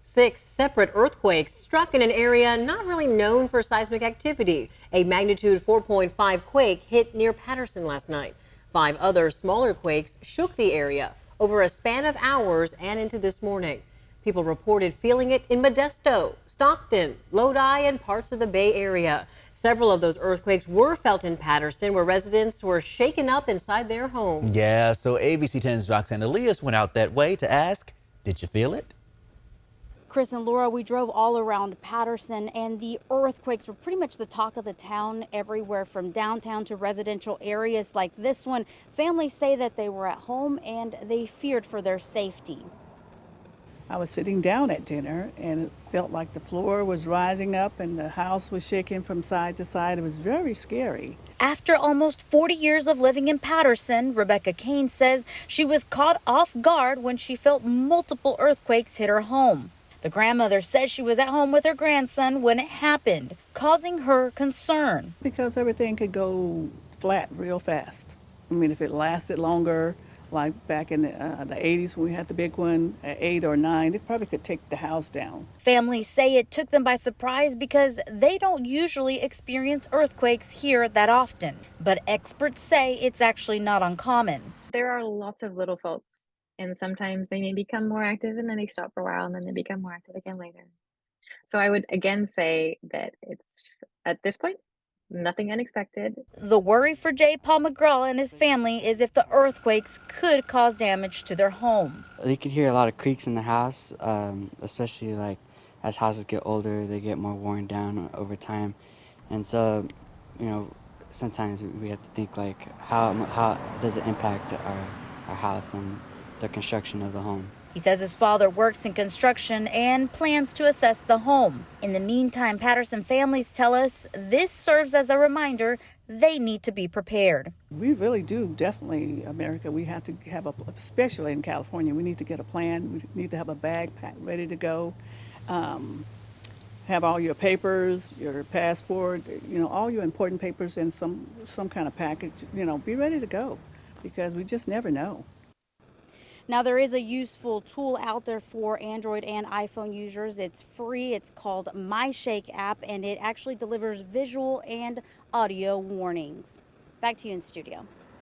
6 separate earthquakes struck in an area not really known for seismic activity. A magnitude 4.5 quake hit near Patterson last night. 5 other smaller quakes shook the area over a span of hours and into this morning. People reported feeling it in Modesto, Stockton, Lodi, and parts of the Bay Area. Several of those earthquakes were felt in Patterson, where residents were shaken up inside their homes. Yeah, so ABC 10's Roxanne Elias went out that way to ask, did you feel it? Chris and Laura, we drove all around Patterson, and the earthquakes were pretty much the talk of the town everywhere from downtown to residential areas like this one. Families say that they were at home and they feared for their safety. I was sitting down at dinner and it felt like the floor was rising up and the house was shaking from side to side. It was very scary. After almost 40 years of living in Patterson, Rebecca Cain says she was caught off guard when she felt multiple earthquakes hit her home. The grandmother says she was at home with her grandson when it happened, causing her concern. Because everything could go flat real fast. I mean, if it lasted longer, like back in the 80s when we had the big one at 8 or 9, it probably could take the house down. Families say it took them by surprise because they don't usually experience earthquakes here that often. But experts say it's actually not uncommon. There are lots of little faults, and sometimes they may become more active and then they stop for a while and then they become more active again later. So I would again say that it's, at this point, nothing unexpected. The worry for J. Paul McGraw and his family is if the earthquakes could cause damage to their home. You can hear a lot of creaks in the house, especially like as houses get older, they get more worn down over time. And so, you know, sometimes we have to think like, how does it impact our house and the construction of the home? He says his father works in construction and plans to assess the home. In the meantime, Patterson families tell us this serves as a reminder they need to be prepared. We really do, definitely, America. We have to have especially in California, we need to get a plan. We need to have a bag packed, ready to go. Have all your papers, your passport, you know, all your important papers in some kind of package. You know, be ready to go because we just never know. Now, there is a useful tool out there for Android and iPhone users. It's free. It's called My Shake app, and it actually delivers visual and audio warnings. Back to you in studio.